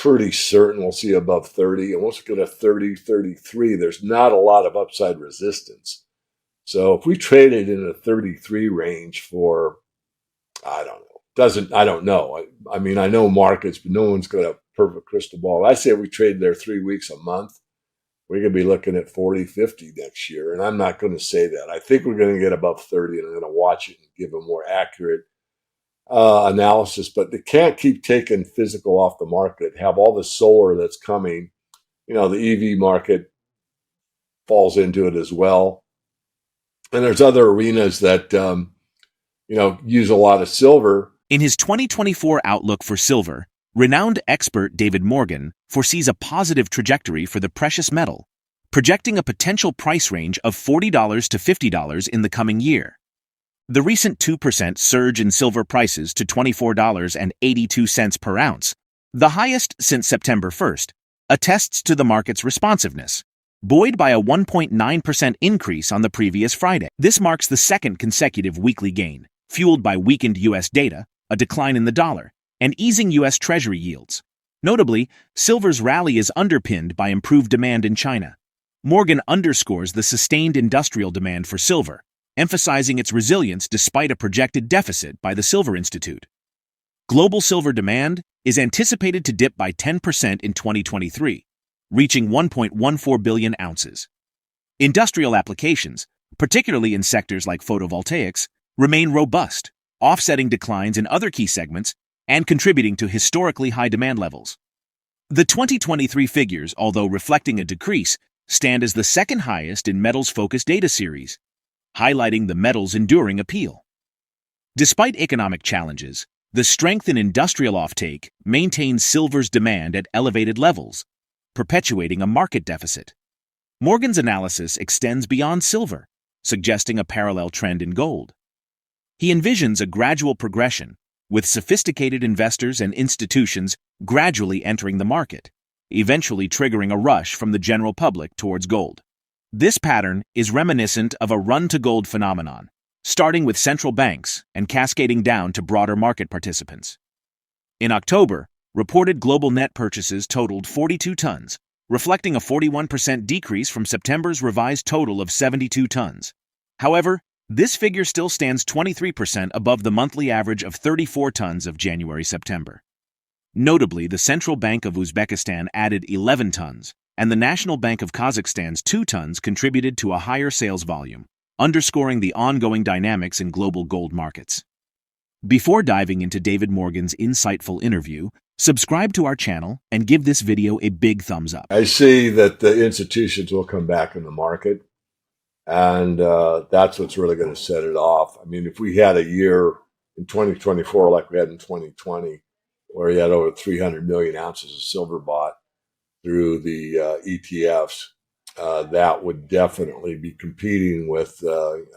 pretty certain we'll see above 30. And once we get to 30, 33, there's not a lot of upside resistance. So if we traded in a 33 range for, I don't know. I mean, I know markets, but no one's got a perfect crystal ball. I say if we trade there 3 weeks a month, we're going to be looking at 40, 50 next year. And I'm not going to say that. I think we're going to get above 30, and I'm going to watch it and give a more accurate analysis. But they can't keep taking physical off the market, have all the solar that's coming. The EV market falls into it as well. And there's other arenas that, use a lot of silver. In his 2024 outlook for silver, renowned expert DavidMorgan foresees a positive trajectory for the precious metal, projecting a potential price range of $40 to $50 in the coming year. The recent 2% surge in silver prices to $24.82 per ounce, the highest since September 1st, attests to the market's responsiveness, buoyed by a 1.9% increase on the previous Friday. This marks the second consecutive weekly gain, fueled by weakened U.S. data, a decline in the dollar, and easing U.S. Treasury yields. Notably, silver's rally is underpinned by improved demand in China. Morgan underscores the sustained industrial demand for silver, emphasizing its resilience despite a projected deficit by the Silver Institute. Global silver demand is anticipated to dip by 10% in 2023, reaching 1.14 billion ounces. Industrial applications, particularly in sectors like photovoltaics, remain robust, offsetting declines in other key segments and contributing to historically high demand levels. The 2023 figures, although reflecting a decrease, stand as the second highest in metals-focused data series, highlighting the metal's enduring appeal. Despite economic challenges, the strength in industrial offtake maintains silver's demand at elevated levels, perpetuating a market deficit. Morgan's analysis extends beyond silver, suggesting a parallel trend in gold. He envisions a gradual progression, with sophisticated investors and institutions gradually entering the market, eventually triggering a rush from the general public towards gold. This pattern is reminiscent of a run-to-gold phenomenon, starting with central banks and cascading down to broader market participants. In October, reported global net purchases totaled 42 tons, reflecting a 41% decrease from September's revised total of 72 tons. However, this figure still stands 23% above the monthly average of 34 tons of January-September. Notably, the Central Bank of Uzbekistan added 11 tons, and the National Bank of Kazakhstan's 2 tons contributed to a higher sales volume, underscoring the ongoing dynamics in global gold markets. Before diving into DavidMorgan's insightful interview, subscribe to our channel and give this video a big thumbs up. I see that the institutions will come back in the market, and that's what's really going to set it off. I mean, if we had a year in 2024 like we had in 2020, where we had over 300 million ounces of silver bought through the ETFs, that would definitely be competing with,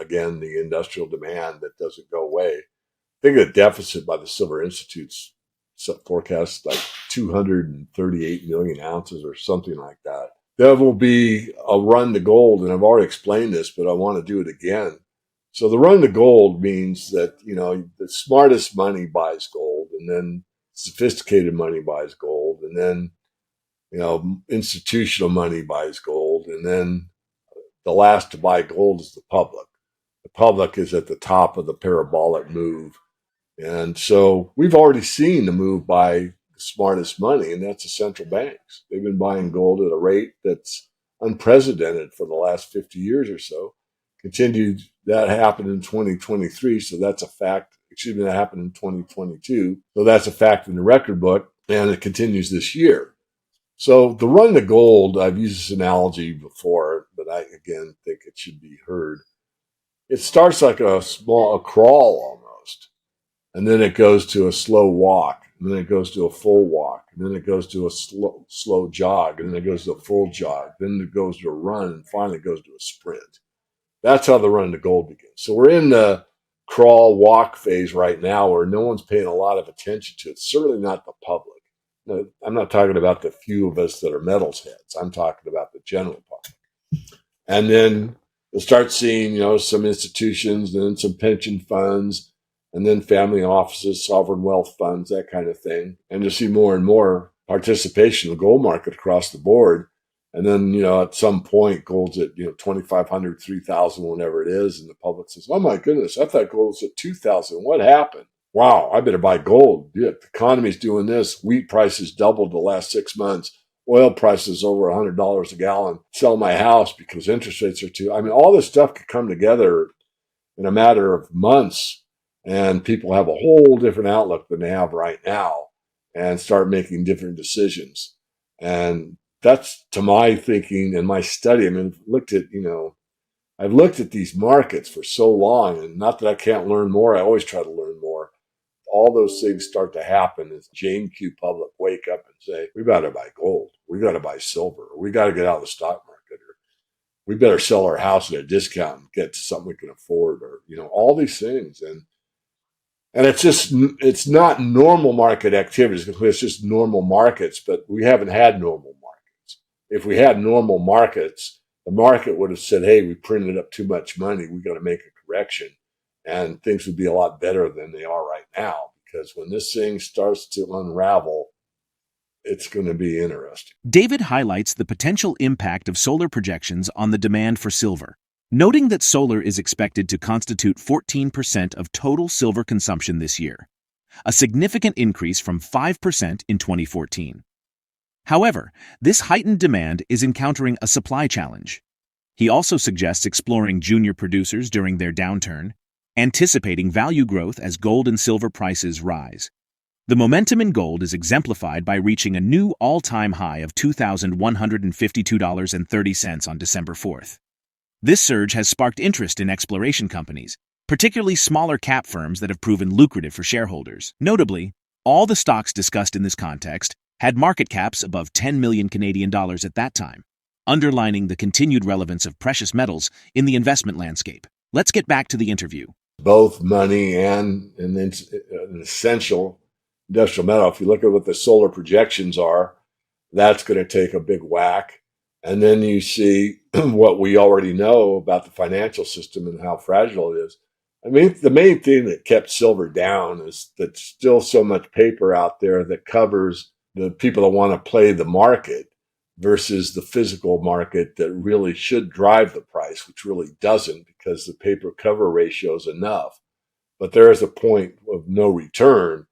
again, the industrial demand that doesn't go away. I think the deficit by the Silver Institute's forecast like 238 million ounces or something like that. There will be a run to gold, and I've already explained this, but I want to do it again. So the run to gold means that, the smartest money buys gold, and then sophisticated money buys gold, and then institutional money buys gold, and then the last to buy gold is the public. The public is at the top of the parabolic move. And so we've already seen the move by the smartest money, and that's the central banks. They've been buying gold at a rate that's unprecedented for the last 50 years or so. That happened in 2023, so that's a fact. That happened in 2022, so that's a fact in the record book, and it continues this year. So the run to gold, I've used this analogy before, but I, again, think it should be heard. It starts like a crawl almost, and then it goes to a slow walk, and then it goes to a full walk, and then it goes to a slow jog, and then it goes to a full jog, then it goes to a run, and finally it goes to a sprint. That's how the run to gold begins. So we're in the crawl walk phase right now where no one's paying a lot of attention to it, certainly not the public. I'm not talking about the few of us that are metals heads. I'm talking about the general public. And then we'll start seeing, some institutions, and then some pension funds, and then family offices, sovereign wealth funds, that kind of thing. And you'll see more and more participation in the gold market across the board. And then, at some point, gold's at, 2,500, 3,000, whenever it is. And the public says, oh my goodness, I thought gold was at 2,000. What happened? Wow, I better buy gold. Yeah, the economy's doing this. Wheat prices doubled the last 6 months. Oil prices over $100 a gallon. Sell my house because interest rates are too. I mean, all this stuff could come together in a matter of months, and people have a whole different outlook than they have right now and start making different decisions. And that's to my thinking and my study. I mean, I've looked at these markets for so long, and not that I can't learn more. I always try to learn more. All those things start to happen as Jane Q public wake up and say, we got to buy gold. We got to buy silver. We got to get out of the stock market. Or we better sell our house at a discount and get to something we can afford, or, all these things. And it's not normal market activities. It's just normal markets, but we haven't had normal markets. If we had normal markets, the market would have said, hey, we printed up too much money. We got to make a correction, and things would be a lot better than they are right now. Because when this thing starts to unravel, it's going to be interesting. David highlights the potential impact of solar projections on the demand for silver, noting that solar is expected to constitute 14% of total silver consumption this year, a significant increase from 5% in 2014. However, this heightened demand is encountering a supply challenge. He also suggests exploring junior producers during their downturn, anticipating value growth as gold and silver prices rise. The momentum in gold is exemplified by reaching a new all-time high of $2,152.30 on December 4th. This surge has sparked interest in exploration companies, particularly smaller cap firms that have proven lucrative for shareholders. Notably, all the stocks discussed in this context had market caps above 10 million Canadian dollars at that time, underlining the continued relevance of precious metals in the investment landscape. Let's get back to the interview. Both money and an essential industrial metal. If you look at what the solar projections are, that's going to take a big whack. And then you see what we already know about the financial system and how fragile it is. I mean, the main thing that kept silver down is that still so much paper out there that covers the people that want to play the market versus the physical market that really should drive the price, which really doesn't, because the paper cover ratio is enough. But there is a point of no return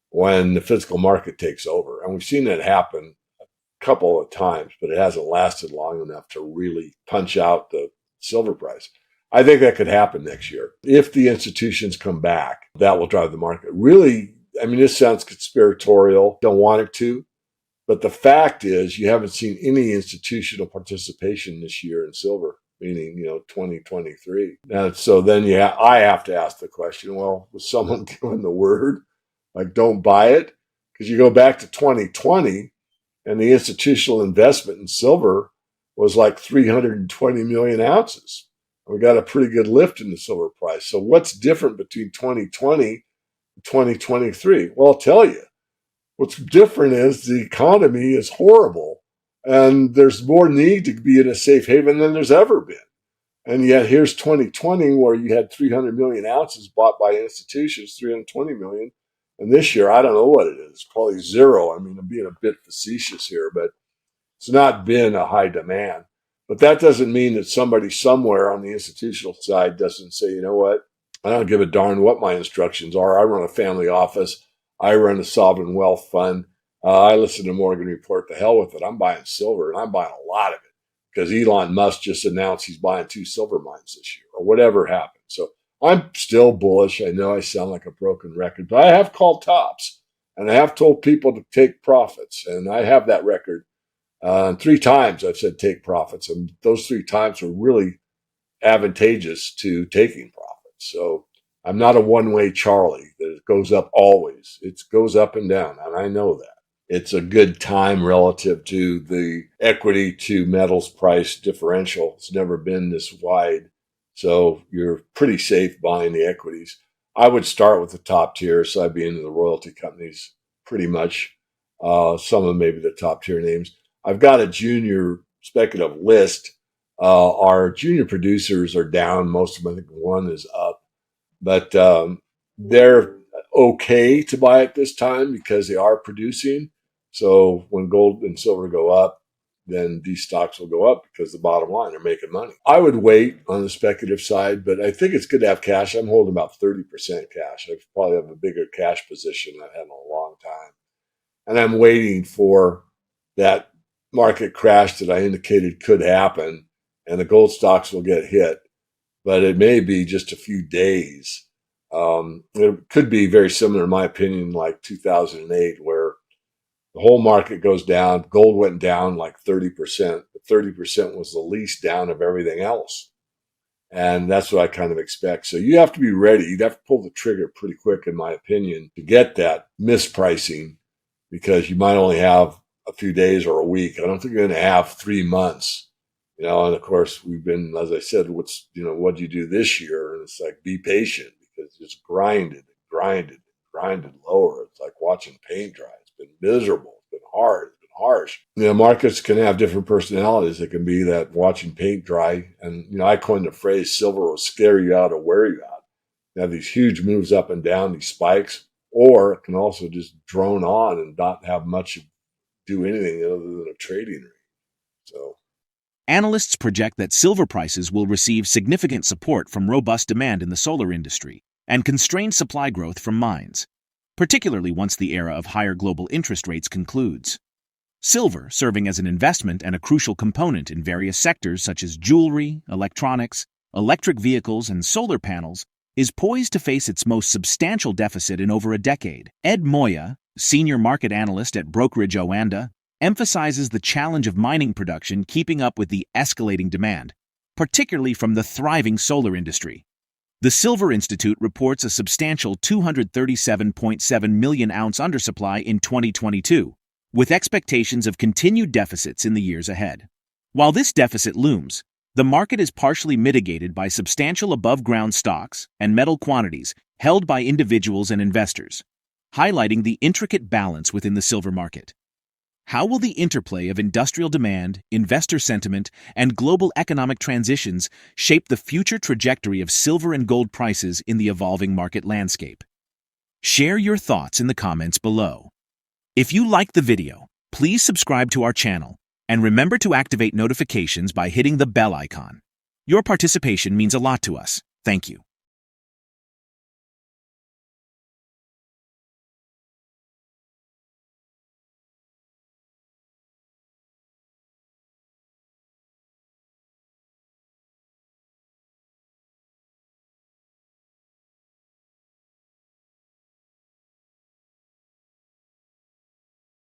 when the physical market takes over. And we've seen that happen a couple of times, but it hasn't lasted long enough to really punch out the silver price. I think that could happen next year. If the institutions come back, that will drive the market. Really, I mean, this sounds conspiratorial. Don't want it to. But the fact is, you haven't seen any institutional participation this year in silver, meaning, 2023. And so then I have to ask the question, well, was someone giving the word? Like, don't buy it? Because you go back to 2020, and the institutional investment in silver was like 320 million ounces. We got a pretty good lift in the silver price. So what's different between 2020 and 2023? Well, I'll tell you. What's different is the economy is horrible, and there's more need to be in a safe haven than there's ever been. And yet here's 2020, where you had 300 million ounces bought by institutions, 320 million. And this year, I don't know what it is, probably zero. I mean, I'm being a bit facetious here, but it's not been a high demand. But that doesn't mean that somebody somewhere on the institutional side doesn't say, you know what, I don't give a darn what my instructions are. I run a family office. I run a sovereign wealth fund. I listen to Morgan Report. To hell with it. I'm buying silver, and I'm buying a lot of it because Elon Musk just announced he's buying 2 silver mines this year, or whatever happened. So I'm still bullish. I know I sound like a broken record, but I have called tops, and I have told people to take profits, and I have that record. 3 times I've said take profits, and those 3 times were really advantageous to taking profits. So I'm not a one-way Charlie that it goes up always. It goes up and down, and I know that. It's a good time relative to the equity to metals price differential. It's never been this wide, so you're pretty safe buying the equities. I would start with the top tier, so I'd be into the royalty companies pretty much. Some of maybe the top tier names. I've got a junior speculative list. Our junior producers are down. Most of them, I think one is up. But they're okay to buy at this time because they are producing. So when gold and silver go up, then these stocks will go up because the bottom line, they're making money. I would wait on the speculative side, but I think it's good to have cash. I'm holding about 30% cash. I probably have a bigger cash position than I've had in a long time. And I'm waiting for that market crash that I indicated could happen, and the gold stocks will get hit. But it may be just a few days. It could be very similar, in my opinion, like 2008, where the whole market goes down. Gold went down like 30%. But 30% was the least down of everything else. And that's what I kind of expect. So you have to be ready. You'd have to pull the trigger pretty quick, in my opinion, to get that mispricing, because you might only have a few days or a week. I don't think you're going to have 3 months. And of course, we've been, as I said, what do you do this year? And it's like, be patient, because it's grinded lower. It's like watching paint dry. It's been miserable. It's been hard. It's been harsh. Markets can have different personalities. It can be that watching paint dry. And, I coined the phrase, silver will scare you out or wear you out. You have these huge moves up and down, these spikes, or it can also just drone on and not have much do anything other than a trading range. So analysts project that silver prices will receive significant support from robust demand in the solar industry and constrained supply growth from mines, particularly once the era of higher global interest rates concludes. Silver, serving as an investment and a crucial component in various sectors such as jewelry, electronics, electric vehicles, and solar panels, is poised to face its most substantial deficit in over a decade. Ed Moya, senior market analyst at brokerage Oanda, emphasizes the challenge of mining production keeping up with the escalating demand, particularly from the thriving solar industry. The Silver Institute reports a substantial 237.7 million ounce undersupply in 2022, with expectations of continued deficits in the years ahead. While this deficit looms, the market is partially mitigated by substantial above-ground stocks and metal quantities held by individuals and investors, highlighting the intricate balance within the silver market. How will the interplay of industrial demand, investor sentiment, and global economic transitions shape the future trajectory of silver and gold prices in the evolving market landscape? Share your thoughts in the comments below. If you liked the video, please subscribe to our channel and remember to activate notifications by hitting the bell icon. Your participation means a lot to us. Thank you.